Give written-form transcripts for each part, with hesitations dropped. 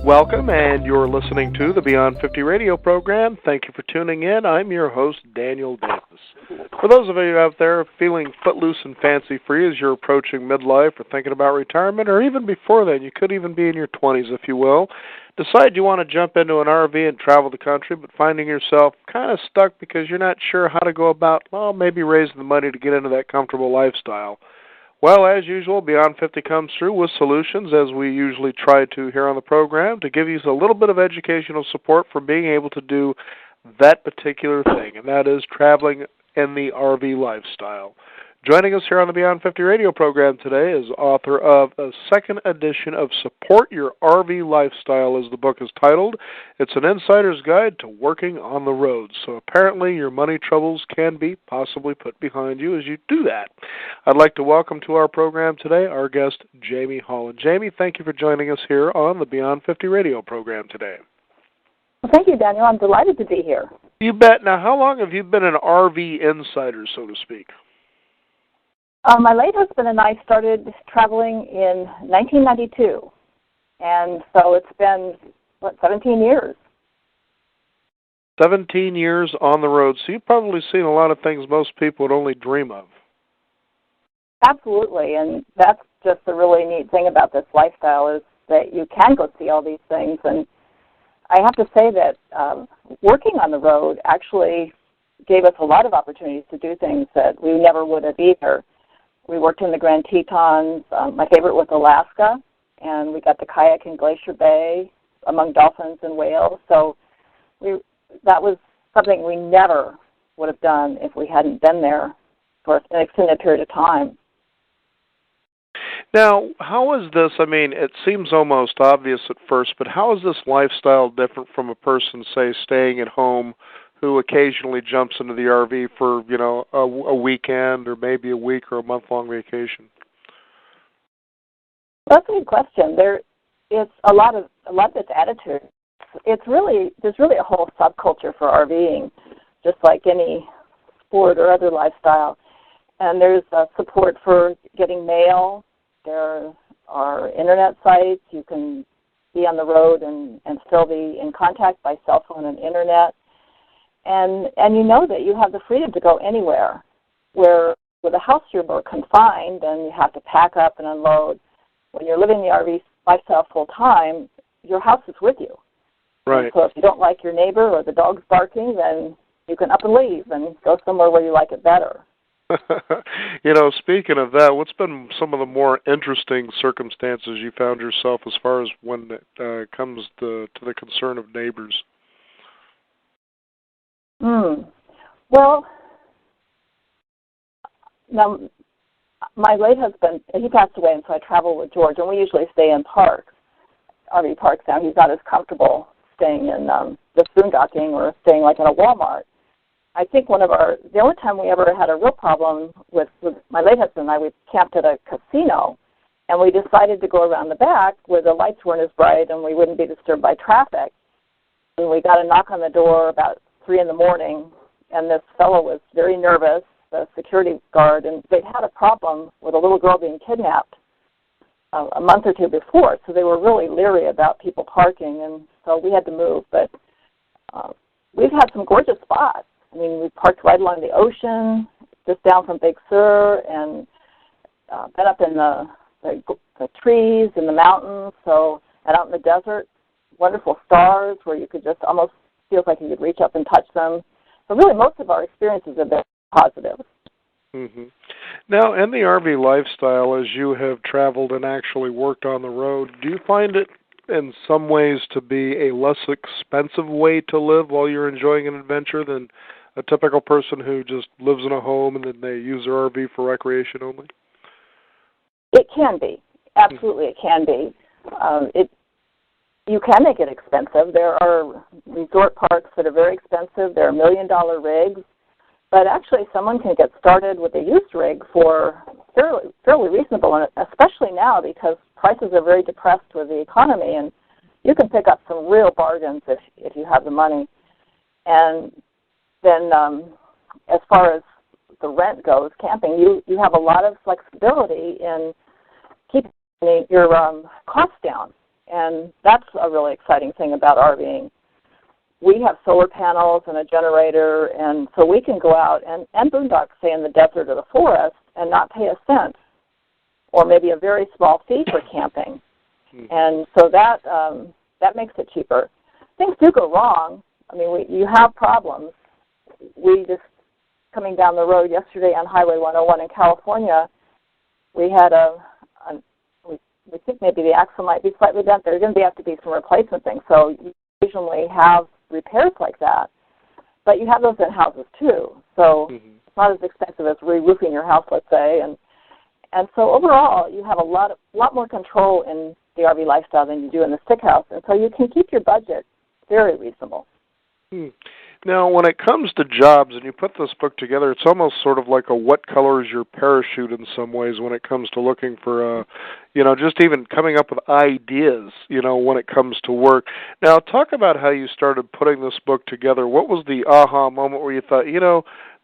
Welcome, and you're listening to the Beyond 50 radio program. Thank you for tuning in. I'm your host, Daniel Davis. For those of you out there feeling footloose and fancy-free as you're approaching midlife or thinking about retirement, or even before then, you could even be in your 20s, if you will, decide you want to jump into an RV and travel the country, but finding yourself kind of stuck because you're not sure how to go about, well, maybe raising the money to get into that comfortable lifestyle. Well, as usual, Beyond 50 comes through with solutions, as we usually try to here on the program, to give you a little bit of educational support for being able to do that particular thing, and that is traveling in the RV lifestyle. Joining us here on the Beyond 50 radio program today is author of a second edition of Support Your RV Lifestyle, as the book is titled. It's an insider's guide to working on the road. So apparently your money troubles can be possibly put behind you as you do that. I'd like to welcome to our program today our guest, Jamie Holland. Jamie, thank you for joining us here on the Beyond 50 radio program today. Well, thank you, Daniel. I'm delighted to be here. You bet. Now, how long have you been an RV insider, so to speak? My late husband and I started traveling in 1992, and so it's been, 17 years. 17 years on the road, so you've probably seen a lot of things most people would only dream of. Absolutely, and that's just the really neat thing about this lifestyle is that you can go see all these things, and I have to say that working on the road actually gave us a lot of opportunities to do things that we never would have either. We worked in the Grand Tetons. My favorite was Alaska, and we got to kayak in Glacier Bay among dolphins and whales. So that was something we never would have done if we hadn't been there for an extended period of time. Now, how is this, it seems almost obvious at first, but how is this lifestyle different from a person, say, staying at home who occasionally jumps into the RV for, a weekend or maybe a week or a month-long vacation? That's a good question. It's a lot of its attitude. There's really a whole subculture for RVing, just like any sport or other lifestyle. And there's support for getting mail. There are internet sites. You can be on the road and still be in contact by cell phone and internet. And you know that you have the freedom to go anywhere. Where with a house you're more confined and you have to pack up and unload. When you're living the RV lifestyle full time, your house is with you. Right. And so if you don't like your neighbor or the dog's barking, then you can up and leave and go somewhere where you like it better. Speaking of that, what's been some of the more interesting circumstances you found yourself as far as when it comes to the concern of neighbors? Well, now, my late husband, he passed away, and so I travel with George, and we usually stay in parks, RV parks now. He's not as comfortable staying in the boondocking or staying like in a Walmart. I think the only time we ever had a real problem with my late husband and I, we camped at a casino, and we decided to go around the back where the lights weren't as bright and we wouldn't be disturbed by traffic. And we got a knock on the door about 3 in the morning, and this fellow was very nervous, the security guard, and they'd had a problem with a little girl being kidnapped a month or two before, so they were really leery about people parking, and so we had to move. But we've had some gorgeous spots. We parked right along the ocean, just down from Big Sur, and been up in the trees and the mountains, and out in the desert, wonderful stars where you could just almost feels like you could reach up and touch them. So really most of our experiences have been positive. Mm-hmm. Now, in the RV lifestyle, as you have traveled and actually worked on the road, do you find it in some ways to be a less expensive way to live while you're enjoying an adventure than a typical person who just lives in a home and then they use their RV for recreation only? It can be. Absolutely, it can be. You can make it expensive. There are resort parks that are very expensive. There are $1 million rigs. But actually, someone can get started with a used rig for fairly reasonable, and especially now because prices are very depressed with the economy, and you can pick up some real bargains if you have the money. And then as far as the rent goes, camping, you have a lot of flexibility in keeping your costs down. and that's a really exciting thing about RVing. We have solar panels and a generator, and so we can go out and boondock, say, in the desert or the forest and not pay a cent or maybe a very small fee for camping. And so that makes it cheaper. Things do go wrong. I mean, you have problems. We just, coming down the road yesterday on Highway 101 in California, we had we think maybe the axle might be slightly bent. There's going to have to be some replacement things. So you occasionally have repairs like that. But you have those in houses too. So it's not as expensive as re-roofing your house, let's say. And so overall, you have a lot more control in the RV lifestyle than you do in the stick house. And so you can keep your budget very reasonable. Now, when it comes to jobs, and you put this book together, it's almost sort of like a what color is your parachute in some ways when it comes to looking for, just even coming up with ideas, when it comes to work. Now, talk about how you started putting this book together. What was the aha moment where you thought,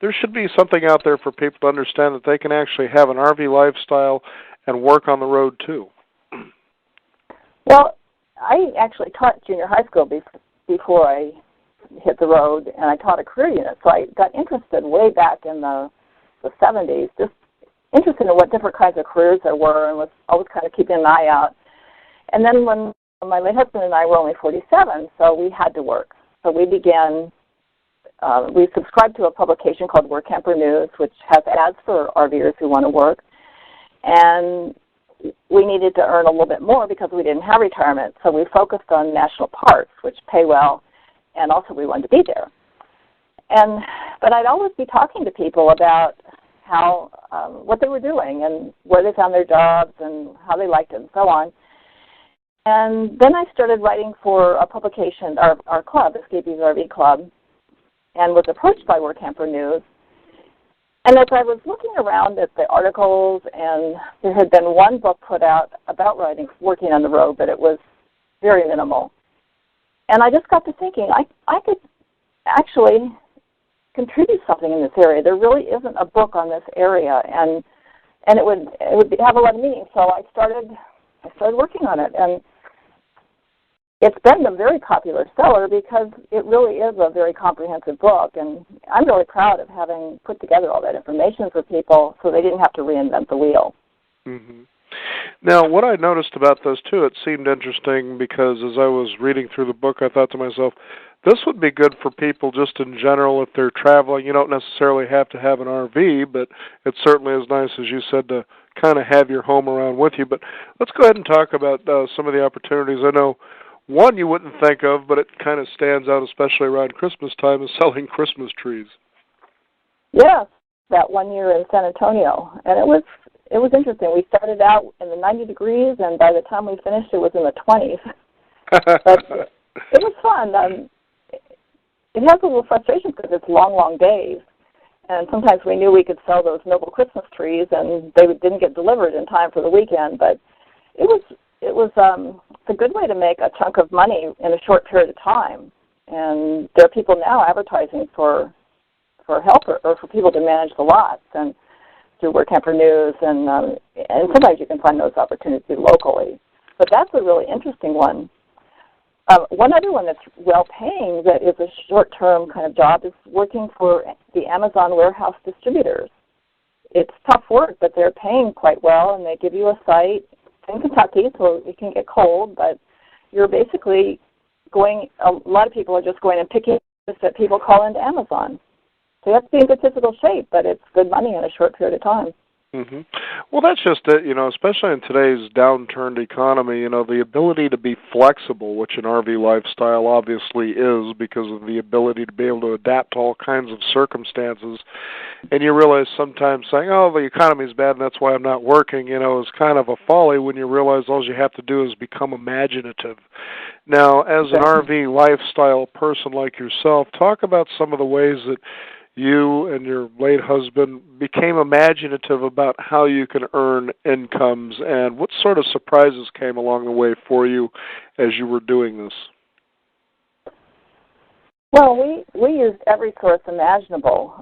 there should be something out there for people to understand that they can actually have an RV lifestyle and work on the road too? Well, I actually taught junior high school before I hit the road, and I taught a career unit. So I got interested way back in the 70s, just interested in what different kinds of careers there were, and was always kind of keeping an eye out. And then when my late husband and I were only 47, so we had to work. So we began, we subscribed to a publication called Work Camper News, which has ads for RVers who want to work. And we needed to earn a little bit more because we didn't have retirement. So we focused on national parks, which pay well, and also we wanted to be there. But I'd always be talking to people about how what they were doing and where they found their jobs and how they liked it and so on. And then I started writing for a publication, our club, Escapees RV Club, and was approached by Work Camper News. And as I was looking around at the articles, and there had been one book put out about working on the road, but it was very minimal. And I just got to thinking, I could actually contribute something in this area. There really isn't a book on this area, and it would have a lot of meaning. So I started working on it, and it's been a very popular seller because it really is a very comprehensive book, and I'm really proud of having put together all that information for people so they didn't have to reinvent the wheel. Mm-hmm. Now, what I noticed about this, too, it seemed interesting because as I was reading through the book, I thought to myself, this would be good for people just in general if they're traveling. You don't necessarily have to have an RV, but it certainly is nice, as you said, to kind of have your home around with you. But let's go ahead and talk about some of the opportunities. I know one you wouldn't think of, but it kind of stands out, especially around Christmas time, is selling Christmas trees. Yes, that 1 year in San Antonio, and it was interesting. We started out in the 90 degrees, and by the time we finished, it was in the 20s. But it was fun. It has a little frustration because it's long, long days, and sometimes we knew we could sell those noble Christmas trees, and they didn't get delivered in time for the weekend. But it was a good way to make a chunk of money in a short period of time. And there are people now advertising for help or for people to manage the lots and through Work Camper News, and sometimes you can find those opportunities locally. But that's a really interesting one. One other one that's well-paying that is a short-term kind of job is working for the Amazon warehouse distributors. It's tough work, but they're paying quite well, and they give you a site in Kentucky, so it can get cold, but you're basically a lot of people are just going and picking up that people call into Amazon. So you have to be in good physical shape, but it's good money in a short period of time. Mm-hmm. Well, that's just it, especially in today's downturned economy, the ability to be flexible, which an RV lifestyle obviously is because of the ability to be able to adapt to all kinds of circumstances. And you realize sometimes saying, oh, the economy's bad and that's why I'm not working, is kind of a folly when you realize all you have to do is become imaginative. Now, as an RV lifestyle person like yourself, talk about some of the ways that you and your late husband became imaginative about how you can earn incomes, and what sort of surprises came along the way for you as you were doing this? Well, we used every source imaginable.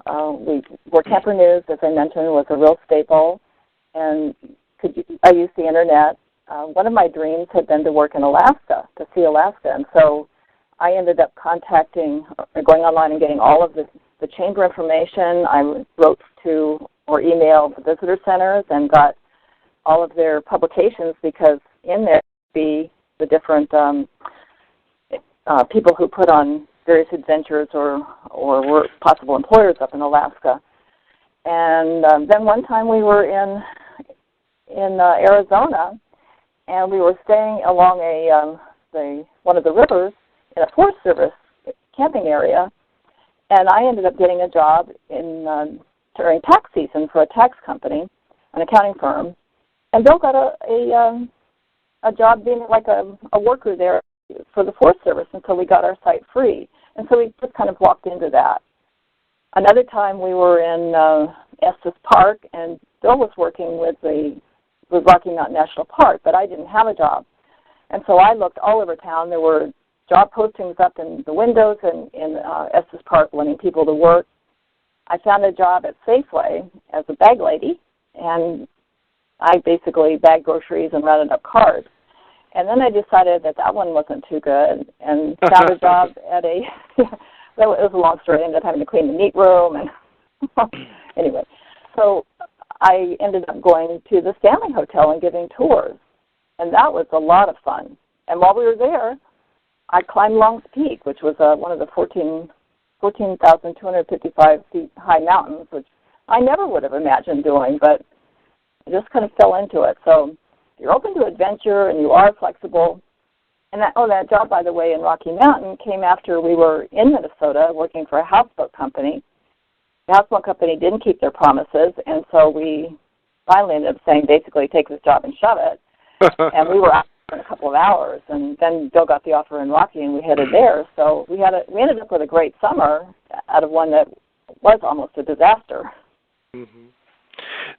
Work Camper News, as I mentioned, was a real staple, and I used the Internet. one of my dreams had been to work in Alaska, to see Alaska. And so I ended up going online and getting all of the chamber information. I wrote to or emailed the visitor centers and got all of their publications, because in there would be the different people who put on various adventures or were possible employers up in Alaska. And then one time we were in Arizona, and we were staying along one of the rivers in a Forest Service camping area, and I ended up getting a job during tax season for a tax company, an accounting firm, and Bill got a job being like a worker there for the Forest Service until we got our site free, and so we just kind of walked into that. Another time we were in Estes Park, and Bill was working with Rocky Mountain National Park, but I didn't have a job. And so I looked all over town. There were job postings up in the windows in Estes Park wanting people to work. I found a job at Safeway as a bag lady, and I basically bagged groceries and rounded up cards. And then I decided that one wasn't too good, and found a job at it was a long story. I ended up having to clean the meat room, and anyway. So I ended up going to the Stanley Hotel and giving tours, and that was a lot of fun. And while we were there, I climbed Long's Peak, which was one of the 14,255 feet high mountains, which I never would have imagined doing, but I just kind of fell into it. So you're open to adventure and you are flexible. And that job, by the way, in Rocky Mountain came after we were in Minnesota working for a houseboat company. The houseboat company didn't keep their promises, and so we finally ended up saying, basically, take this job and shove it. And we were out in a couple of hours, and then Bill got the offer in Rocky, and we headed there. So we ended up with a great summer out of one that was almost a disaster. Mm-hmm.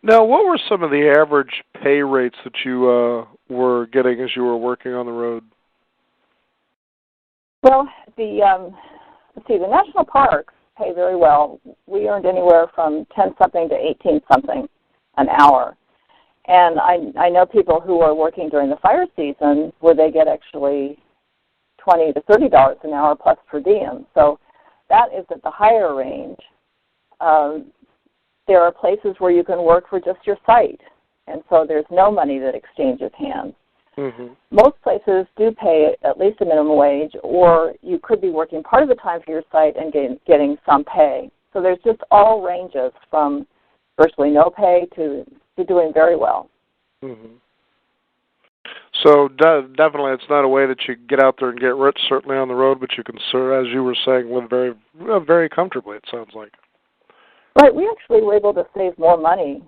Now, what were some of the average pay rates that you were getting as you were working on the road? Well, the national parks pay very well. We earned anywhere from 10-something to 18-something an hour. And I know people who are working during the fire season where they get actually $20 to $30 an hour plus per diem. So that is at the higher range. There are places where you can work for just your site, and so there's no money that exchanges hands. Mm-hmm. Most places do pay at least a minimum wage, or you could be working part of the time for your site and getting some pay. So there's just all ranges from virtually no pay to doing very well. Mm-hmm. So definitely it's not a way that you get out there and get rich, certainly on the road, but you can, as you were saying, live very, very comfortably, it sounds like. Right. We actually were able to save more money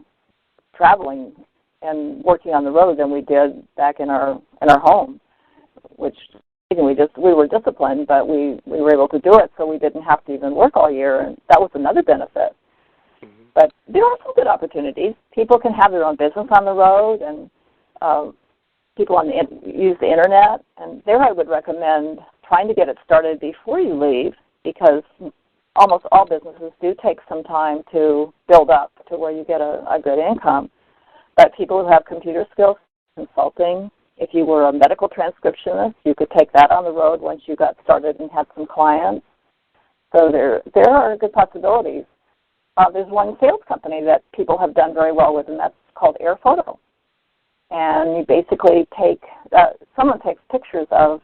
traveling and working on the road than we did back in our home, which we were disciplined, but we were able to do it, so we didn't have to even work all year, and that was another benefit. Mm-hmm. But there are some good opportunities. People can have their own business on the road, and people use the internet, and there I would recommend trying to get it started before you leave, because almost all businesses do take some time to build up to where you get a good income. But people who have computer skills, consulting, if you were a medical transcriptionist, you could take that on the road once you got started and had some clients. So there are good possibilities. There's one sales company that people have done very well with, and that's called Air Photo. And you basically someone takes pictures of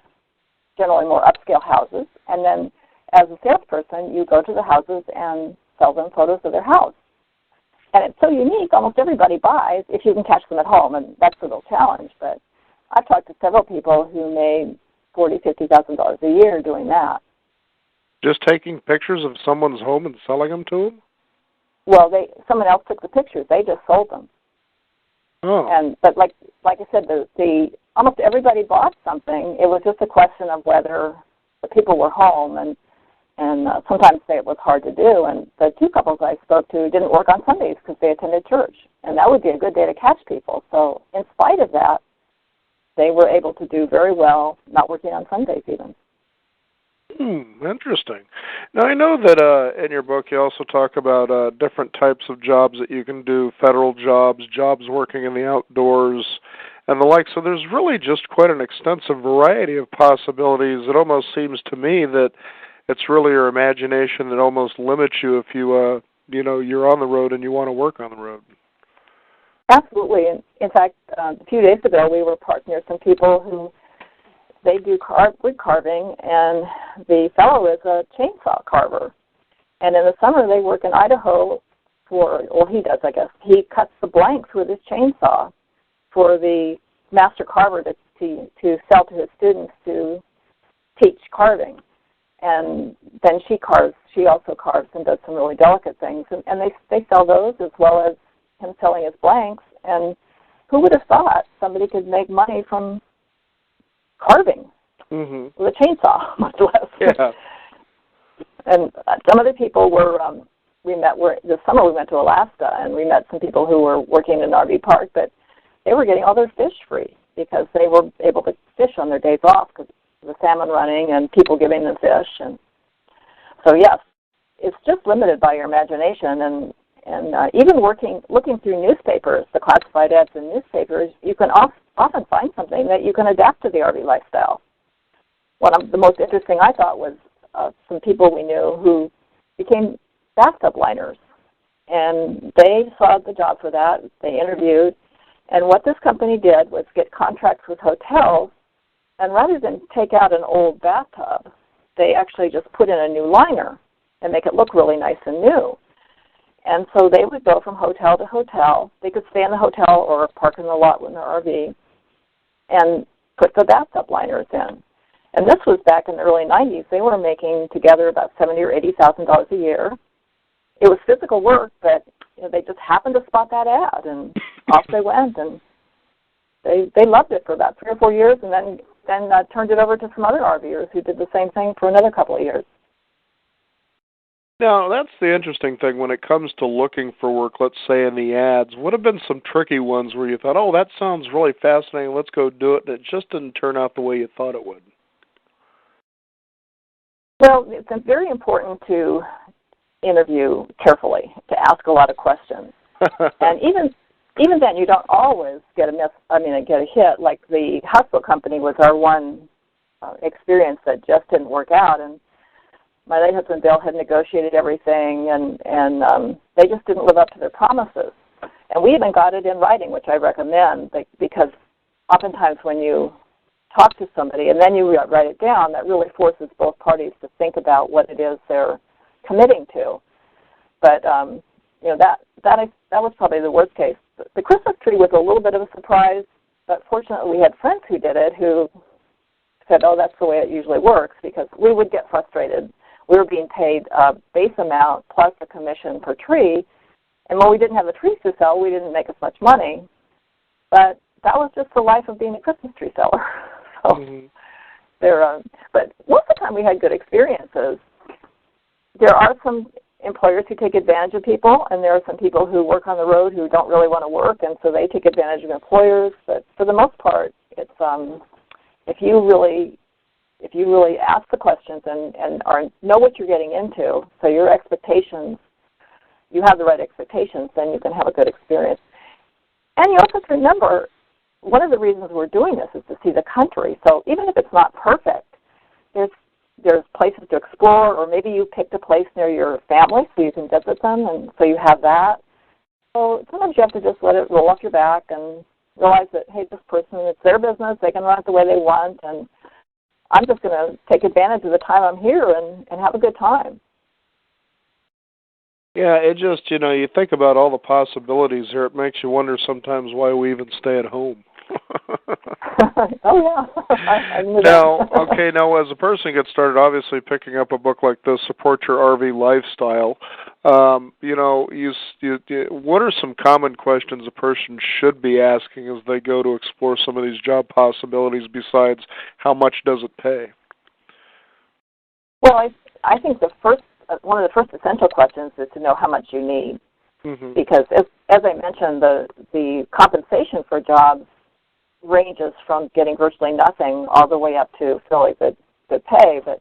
generally more upscale houses, and then as a salesperson, you go to the houses and sell them photos of their house. And it's so unique, almost everybody buys if you can catch them at home, and that's a real challenge. But I've talked to several people who made $40,000, $50,000 a year doing that. Just taking pictures of someone's home and selling them to them? Well, someone else took the pictures. They just sold them. Oh. But like I said, almost everybody bought something. It was just a question of whether the people were home, and sometimes it was hard to do. And the two couples I spoke to didn't work on Sundays because they attended church, and that would be a good day to catch people. So in spite of that, they were able to do very well, not working on Sundays even. Interesting. Now, I know that in your book you also talk about different types of jobs that you can do, federal jobs, jobs working in the outdoors, and the like. So there's really just quite an extensive variety of possibilities. It almost seems to me that it's really your imagination that almost limits you if you, you're on the road and you want to work on the road. Absolutely. In fact, a few days ago, we were parked near some people who they do wood carving, and the fellow is a chainsaw carver. And in the summer, they work in Idaho he does, I guess. He cuts the blanks with his chainsaw for the master carver to sell to his students to teach carving. And then she also carves and does some really delicate things. And they sell those as well as him selling his blanks. And who would have thought somebody could make money from carving with a chainsaw, much less. Yeah. And some other people this summer we went to Alaska, and we met some people who were working in an RV park, but they were getting all their fish free because they were able to fish on their days off because of the salmon running and people giving them fish. And so, yes, it's just limited by your imagination. And even looking through newspapers, the classified ads in newspapers, you can often find something that you can adapt to the RV lifestyle. One of the most interesting I thought was some people we knew who became bathtub liners. And they saw the job for that. They interviewed. And what this company did was get contracts with hotels, and rather than take out an old bathtub, they actually just put in a new liner and make it look really nice and new. And so they would go from hotel to hotel. They could stay in the hotel or park in the lot with their RV and put the bathtub liners in. And this was back in the early 90s. They were making together about $70,000 or $80,000 a year. It was physical work, but they just happened to spot that ad, and off they went. And they loved it for about 3 or 4 years, and then turned it over to some other RVers who did the same thing for another couple of years. Now, that's the interesting thing when it comes to looking for work, let's say in the ads. What have been some tricky ones where you thought, oh, that sounds really fascinating, let's go do it, and it just didn't turn out the way you thought it would? Well, it's very important to interview carefully, to ask a lot of questions. And even then, you don't always get a hit. Like the hospital company was our one experience that just didn't work out. And my late husband Bill had negotiated everything, and they just didn't live up to their promises. And we even got it in writing, which I recommend, because oftentimes when you talk to somebody and then you write it down, that really forces both parties to think about what it is they're committing to. But that was probably the worst case. The Christmas tree was a little bit of a surprise, but fortunately we had friends who did it who said, oh, that's the way it usually works, because we would get frustrated. We were being paid a base amount plus a commission per tree, and when we didn't have the trees to sell, we didn't make as much money. But that was just the life of being a Christmas tree seller. So but most of the time we had good experiences. There are some employers who take advantage of people, and there are some people who work on the road who don't really want to work, and so they take advantage of employers. But for the most part, it's if you really ask the questions and know what you're getting into, so your expectations, you have the right expectations, then you can have a good experience. And you also have to remember, one of the reasons we're doing this is to see the country. So even if it's not perfect, there's places to explore, or maybe you picked a place near your family so you can visit them, and so you have that. So sometimes you have to just let it roll off your back and realize that, hey, this person, it's their business, they can run it the way they want, and I'm just going to take advantage of the time I'm here and have a good time. Yeah, it just, you think about all the possibilities here. It makes you wonder sometimes why we even stay at home. Oh, yeah. I knew that. Now, as a person gets started, obviously picking up a book like this, Support Your RV Lifestyle, what are some common questions a person should be asking as they go to explore some of these job possibilities besides how much does it pay? Well, I think one of the first essential questions is to know how much you need. Mm-hmm. Because as I mentioned, the compensation for jobs ranges from getting virtually nothing all the way up to fairly good pay. But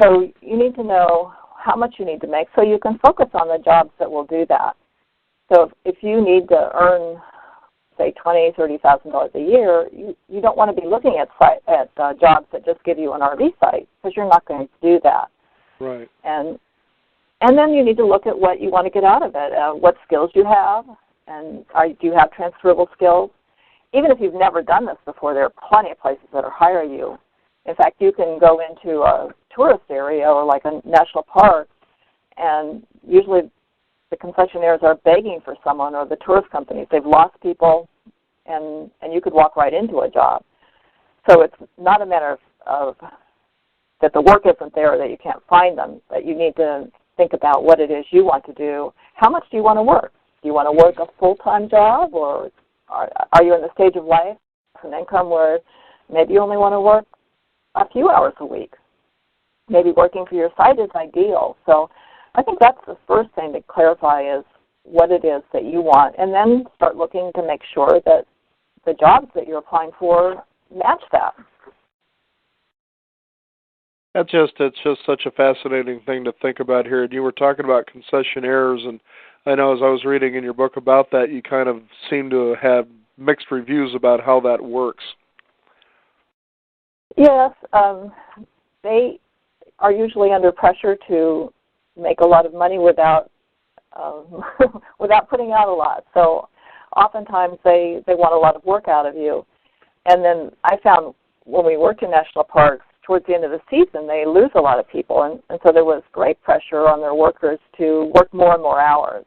so you need to know how much you need to make so you can focus on the jobs that will do that. So if you need to earn say $20,000-$30,000 a year, you don't want to be looking at jobs that just give you an RV site, because you're not going to do that. Right. And then you need to look at what you want to get out of it, what skills you have, and do you have transferable skills? Even if you've never done this before, there are plenty of places that will hire you. In fact, you can go into a tourist area or like a national park, and usually the concessionaires are begging for someone, or the tourist companies. They've lost people, and you could walk right into a job. So it's not a matter of that the work isn't there or that you can't find them, but you need to think about what it is you want to do. How much do you want to work? Do you want to work a full-time job, or are you in the stage of life, an income where maybe you only want to work a few hours a week? Maybe working for your site is ideal. So I think that's the first thing to clarify, is what it is that you want, and then start looking to make sure that the jobs that you're applying for match that. It's just such a fascinating thing to think about here. And you were talking about concessionaires, and I know as I was reading in your book about that, you kind of seem to have mixed reviews about how that works. Yes, they are usually under pressure to make a lot of money without without putting out a lot. So oftentimes they want a lot of work out of you. And then I found when we worked in national parks, towards the end of the season, they lose a lot of people. And so there was great pressure on their workers to work more and more hours.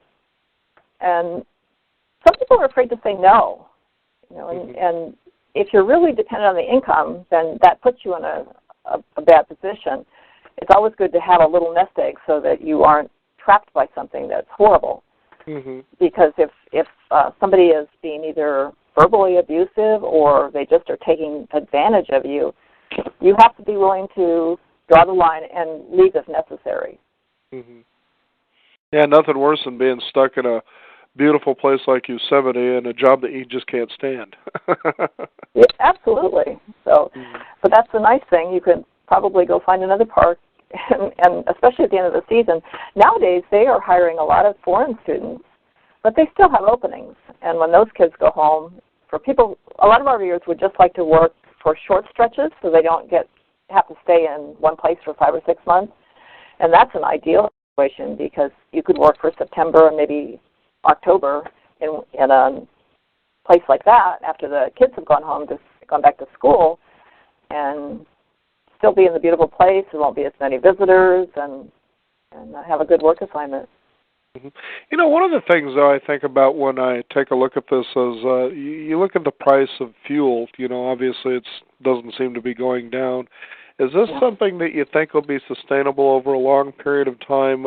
And some people are afraid to say no. And if you're really dependent on the income, then that puts you in a bad position. It's always good to have a little nest egg so that you aren't trapped by something that's horrible. Mm-hmm. Because if somebody is being either verbally abusive or they just are taking advantage of you, you have to be willing to draw the line and leave if necessary. Mm-hmm. Yeah, nothing worse than being stuck in a beautiful place like Yosemite and a job that you just can't stand. Yeah, absolutely. So, but that's the nice thing. You could probably go find another park, and especially at the end of the season. Nowadays, they are hiring a lot of foreign students, but they still have openings. And when those kids go home, for people, a lot of RVers would just like to work for short stretches so they don't have to stay in one place for 5 or 6 months. And that's an ideal situation, because you could work for September and maybe October in a place like that after the kids have gone back to school, and still be in the beautiful place. There won't be as many visitors, and have a good work assignment. Mm-hmm. One of the things, though, I think about when I take a look at this is you look at the price of fuel. Obviously it doesn't seem to be going down. Is this something that you think will be sustainable over a long period of time?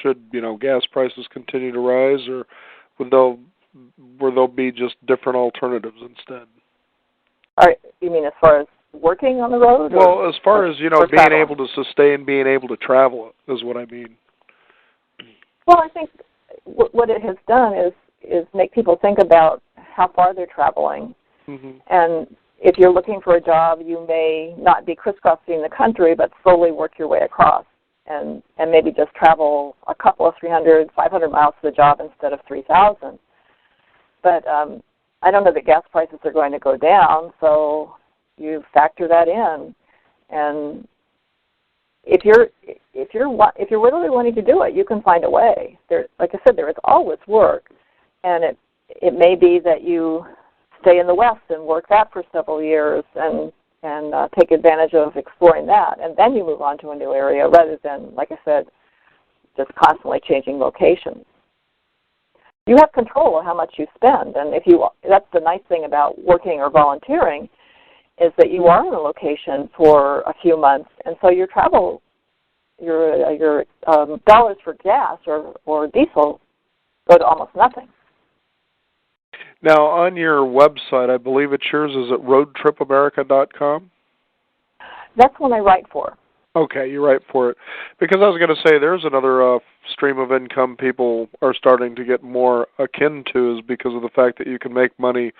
Should gas prices continue to rise, or will there be just different alternatives instead? All right, you mean as far as working on the road? Well, as far as being able to sustain, being able to travel is what I mean. Well, I think what it has done is make people think about how far they're traveling. Mm-hmm. And if you're looking for a job, you may not be crisscrossing the country, but slowly work your way across, and maybe just travel a couple of 300, 500 miles to the job instead of 3,000. But I don't know that gas prices are going to go down, so you factor that in. And if you're really wanting to do it, you can find a way. Like I said, there is always work, and it may be that you stay in the West and work that for several years and take advantage of exploring that, and then you move on to a new area rather than, like I said, just constantly changing locations. You have control of how much you spend, and that's the nice thing about working or volunteering, is that you are in a location for a few months, and so your travel, your dollars for gas or diesel go to almost nothing. Now, on your website, I believe it's yours, is it roadtripamerica.com? That's one I write for. Okay, you write for it. Because I was going to say, there's another stream of income people are starting to get more akin to, is because of the fact that you can make money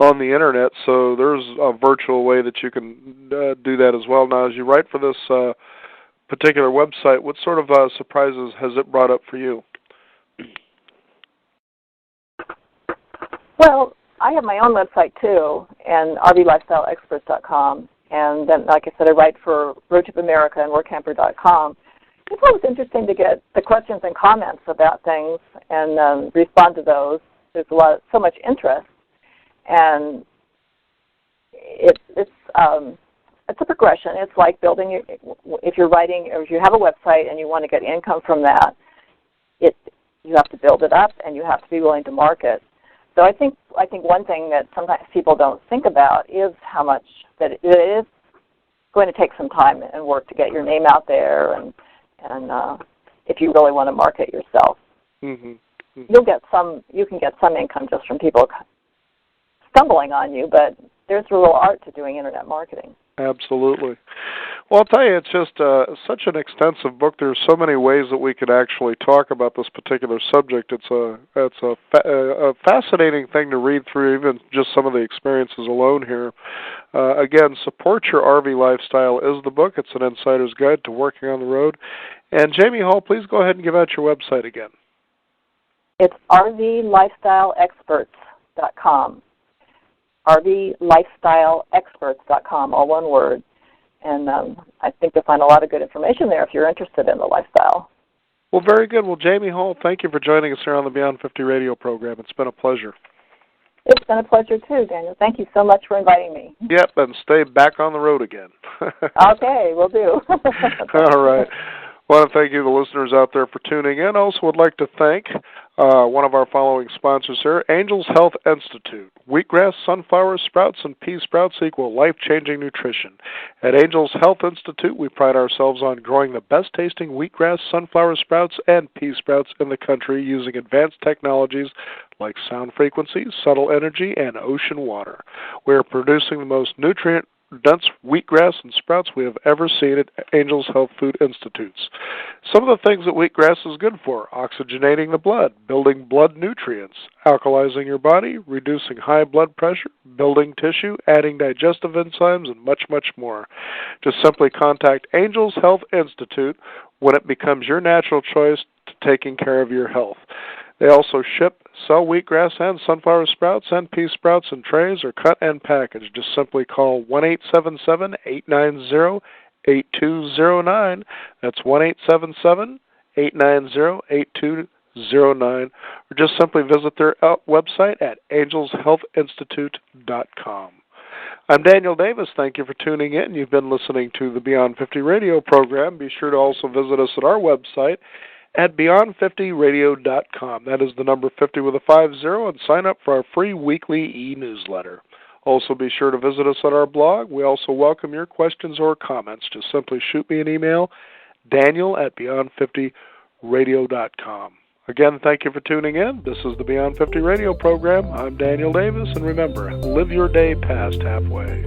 on the Internet. So there's a virtual way that you can do that as well. Now, as you write for this particular website, what sort of surprises has it brought up for you? Well, I have my own website too, and rvlifestyleexperts.com. And then, like I said, I write for Road Trip America and WorkCamper.com. It's always interesting to get the questions and comments about things and respond to those. There's so much interest, and it's a progression. It's like building if you're writing, or if you have a website and you want to get income from that, you have to build it up and you have to be willing to market. So I think one thing that sometimes people don't think about is how much that it is going to take some time and work to get your name out there, and if you really want to market yourself. Mm-hmm. Mm-hmm. You can get some income just from people stumbling on you, but there's a real art to doing internet marketing. Absolutely. Well, I'll tell you, it's just such an extensive book. There's so many ways that we could actually talk about this particular subject. It's a fascinating thing to read through, even just some of the experiences alone here. Again, Support Your RV Lifestyle is the book. It's an insider's guide to working on the road. And Jamie Hall, please go ahead and give out your website again. It's rvlifestyleexperts.com. rvlifestyleexperts.com, all one word. And I think you'll find a lot of good information there if you're interested in the lifestyle. Well, very good. Well, Jamie Hall, thank you for joining us here on the Beyond 50 radio program. It's been a pleasure. It's been a pleasure, too, Daniel. Thank you so much for inviting me. Yep, and stay back on the road again. Okay, will do. All right. I want to thank you, the listeners out there, for tuning in. I also would like to thank one of our following sponsors here, Angels Health Institute. Wheatgrass, sunflower sprouts, and pea sprouts equal life-changing nutrition. At Angels Health Institute, we pride ourselves on growing the best-tasting wheatgrass, sunflower sprouts, and pea sprouts in the country using advanced technologies like sound frequencies, subtle energy, and ocean water. We are producing the most nutrient-dense wheatgrass and sprouts we have ever seen at Angels Health Food Institutes. Some of the things that wheatgrass is good for: oxygenating the blood, building blood nutrients, alkalizing your body, reducing high blood pressure, building tissue, adding digestive enzymes, and much, much more. Just simply contact Angels Health Institute when it becomes your natural choice to taking care of your health. They also sell wheatgrass and sunflower sprouts and pea sprouts in trays or cut and package. Just simply call 1-877-890-8209. That's 1-877-890-8209. Or just simply visit their website at angelshealthinstitute.com. I'm Daniel Davis. Thank you for tuning in. You've been listening to the Beyond 50 radio program. Be sure to also visit us at our website at beyond50radio.com. That is the number 50 with a 50, and sign up for our free weekly e-newsletter. Also be sure to visit us at our blog. We also welcome your questions or comments. Just simply shoot me an email, daniel@beyond50radio.com. Again, thank you for tuning in. This is the Beyond 50 radio program. I'm Daniel Davis, and remember, live your day past halfway.